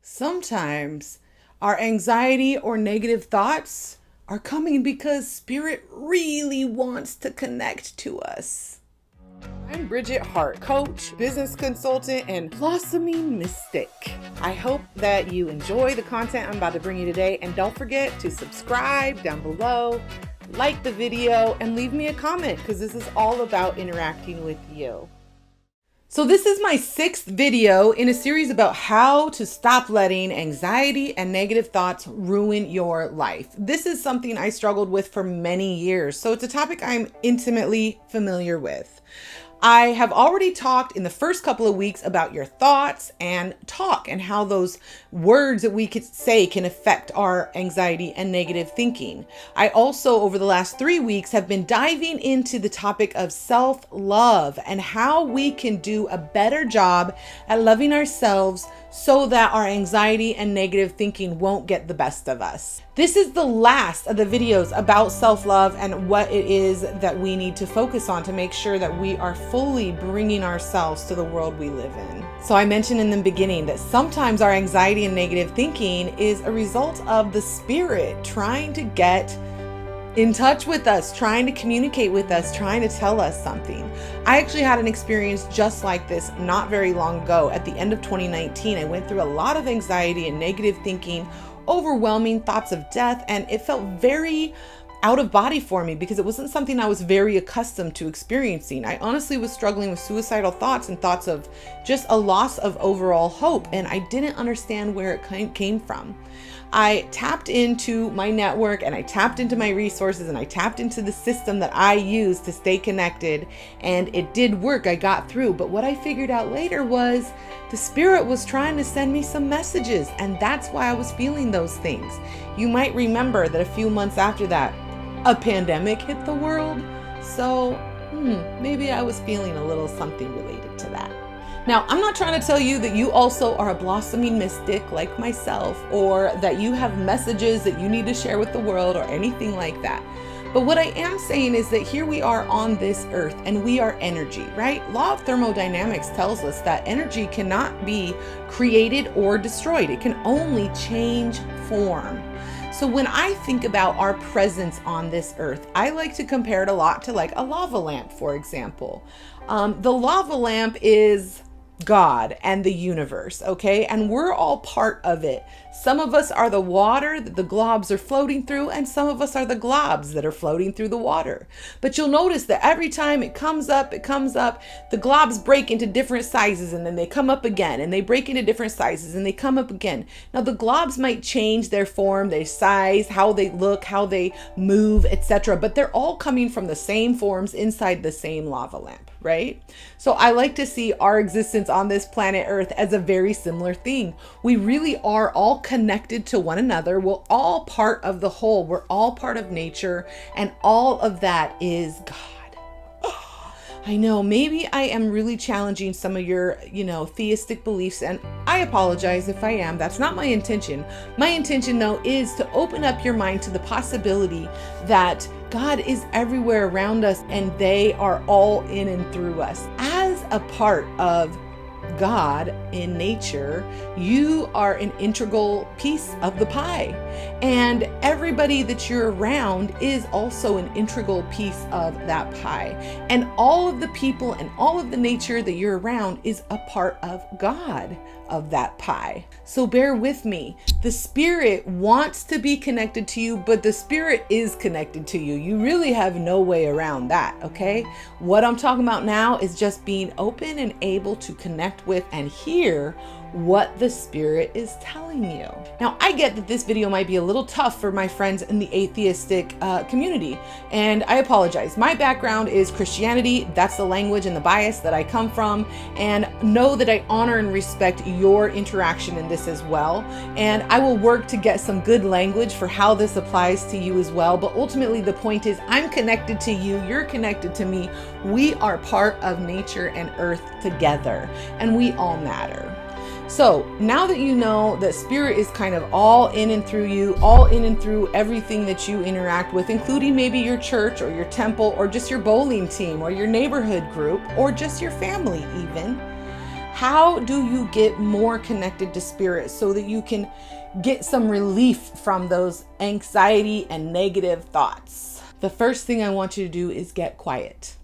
Sometimes our anxiety or negative thoughts are coming because Spirit really wants to connect to us. I'm Bridget Hart, coach, business consultant, and blossoming mystic. I hope that you enjoy the content I'm about to bring you today, and don't forget to subscribe down below, like the video, and leave me a comment because this is all about interacting with you. So this is my 6th video in a series about how to stop letting anxiety and negative thoughts ruin your life. This is something I struggled with for many years, so it's a topic I'm intimately familiar with. I have already talked in the first couple of weeks about your thoughts and talk and how those words that we could say can affect our anxiety and negative thinking. I also, over the last 3 weeks, have been diving into the topic of self-love and how we can do a better job at loving ourselves so that our anxiety and negative thinking won't get the best of us. This is the last of the videos about self-love and what it is that we need to focus on to make sure that we are fully bringing ourselves to the world we live in. So I mentioned in the beginning that sometimes our anxiety and negative thinking is a result of the spirit trying to get in touch with us, trying to communicate with us, trying to tell us something. I actually had an experience just like this not very long ago. At the end of 2019, I went through a lot of anxiety and negative thinking, overwhelming thoughts of death, and it felt very out of body for me because it wasn't something I was very accustomed to experiencing. I honestly was struggling with suicidal thoughts and thoughts of just a loss of overall hope, and I didn't understand where it came from. I tapped into my network and I tapped into my resources and I tapped into the system that I use to stay connected, and it did work. I got through. But what I figured out later was the spirit was trying to send me some messages, and that's why I was feeling those things. You might remember that a few months after that, a pandemic hit the world. So maybe I was feeling a little something related to that. Now, I'm not trying to tell you that you also are a blossoming mystic like myself, or that you have messages that you need to share with the world or anything like that. But what I am saying is that here we are on this earth and we are energy, right? Law of thermodynamics tells us that energy cannot be created or destroyed. It can only change form. So when I think about our presence on this earth, I like to compare it a lot to like a lava lamp, for example. The lava lamp is God and the universe, okay? And we're all part of it. Some of us are the water that the globs are floating through, and some of us are the globs that are floating through the water. But you'll notice that every time it comes up, the globs break into different sizes, and then they come up again, and they break into different sizes, and they come up again. Now, the globs might change their form, their size, how they look, how they move, etc., but they're all coming from the same forms inside the same lava lamp, right? So I like to see our existence on this planet Earth as a very similar thing. We really are all connected to one another. We're all part of the whole. We're all part of nature, and all of that is God. I know maybe I am really challenging some of your, theistic beliefs, and I apologize if I am. That's not my intention. My intention, though, is to open up your mind to the possibility that God is everywhere around us, and they are all in and through us. As a part of God in nature, you are an integral piece of the pie, and everybody that you're around is also an integral piece of that pie, and all of the people and all of the nature that you're around is a part of God, of that pie. So bear with me. The spirit wants to be connected to you, but the spirit is connected to you. You really have no way around that, okay? What I'm talking about now is just being open and able to connect with and hear what the spirit is telling you. Now, I get that this video might be a little tough for my friends in the atheistic community, and I apologize. My background is Christianity. That's the language and the bias that I come from, and know that I honor and respect your interaction in this as well. And I will work to get some good language for how this applies to you as well. But ultimately, the point is I'm connected to you. You're connected to me. We are part of nature and earth together, and we all matter. So now that you know that spirit is kind of all in and through you, all in and through everything that you interact with, including maybe your church or your temple or just your bowling team or your neighborhood group or just your family even, How do you get more connected to spirit so that you can get some relief from those anxiety and negative thoughts? The first thing I want you to do is get quiet.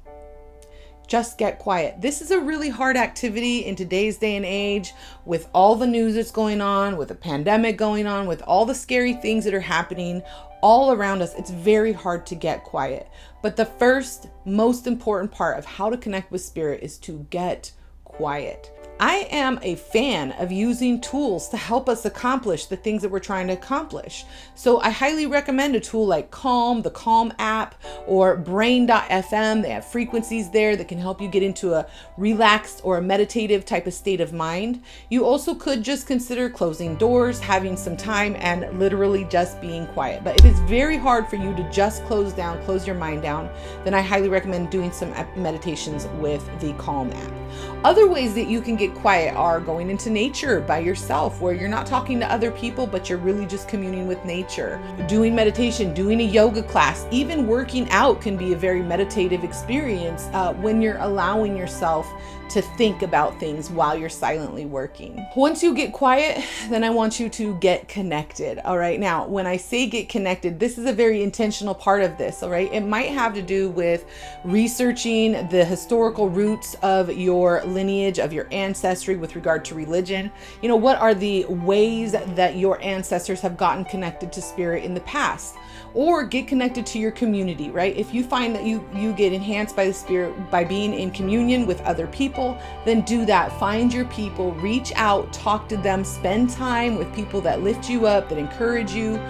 Just get quiet. This is a really hard activity in today's day and age with all the news that's going on, with the pandemic going on, with all the scary things that are happening all around us. It's very hard to get quiet. But the first most important part of how to connect with spirit is to get quiet. I am a fan of using tools to help us accomplish the things that we're trying to accomplish. So I highly recommend a tool like Calm, the Calm app, or Brain.fm. They have frequencies there that can help you get into a relaxed or a meditative type of state of mind. You also could just consider closing doors, having some time, and literally just being quiet. But if it's very hard for you to just close your mind down, then I highly recommend doing some meditations with the Calm app. Other ways that you can get quiet are going into nature by yourself, where you're not talking to other people, but you're really just communing with nature. Doing meditation, doing a yoga class, even working out can be a very meditative experience when you're allowing yourself to think about things while you're silently working. Once you get quiet, then I want you to get connected. All right. Now, when I say get connected, this is a very intentional part of this. All right. It might have to do with researching the historical roots of your lineage, of your ancestry with regard to religion. You know, what are the ways that your ancestors have gotten connected to spirit in the past? Or get connected to your community, right? If you find that you get enhanced by the spirit by being in communion with other people, then do that. Find your people, reach out, talk to them, spend time with people that lift you up, that encourage you,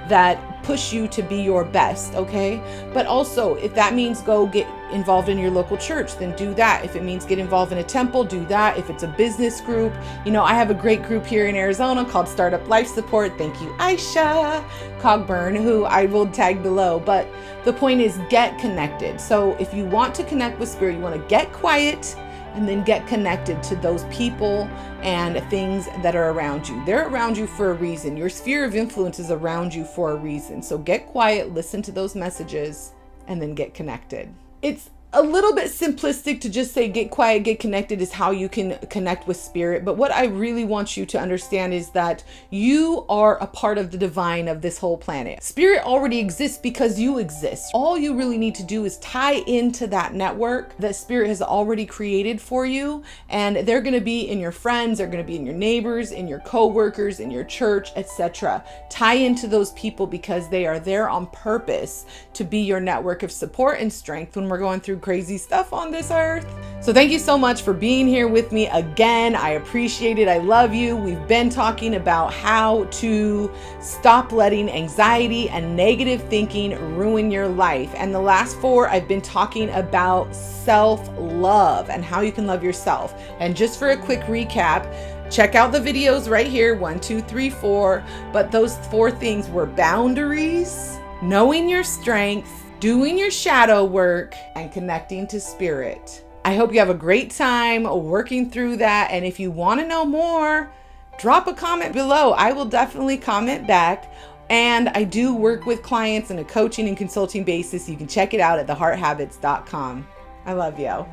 that push you to be your best, okay? But also, if that means go get involved in your local church, then do that. If it means get involved in a temple, do that. If it's a business group, you know, I have a great group here in Arizona called Startup Life Support. Thank you, Aisha Cogburn, who I will tag below. But the point is, get connected. So if you want to connect with spirit, you want to get quiet and then get connected to those people and things that are around you. They're around you for a reason. Your sphere of influence is around you for a reason. So get quiet, listen to those messages, and then get connected. It's a little bit simplistic to just say get quiet, get connected is how you can connect with spirit. But what I really want you to understand is that you are a part of the divine of this whole planet. Spirit already exists because you exist. All you really need to do is tie into that network that spirit has already created for you. And they're going to be in your friends, they're going to be in your neighbors, in your coworkers, in your church, etc. Tie into those people because they are there on purpose to be your network of support and strength when we're going through crazy stuff on this earth. So thank you so much for being here with me again. I appreciate it. I love you. We've been talking about how to stop letting anxiety and negative thinking ruin your life. And the last 4, I've been talking about self-love and how you can love yourself. And just for a quick recap, check out the videos right here, 1, 2, 3, 4. But those 4 things were boundaries, knowing your strengths, doing your shadow work, and connecting to spirit. I hope you have a great time working through that. And if you want to know more, drop a comment below. I will definitely comment back. And I do work with clients on a coaching and consulting basis. You can check it out at thehearthabits.com. I love you.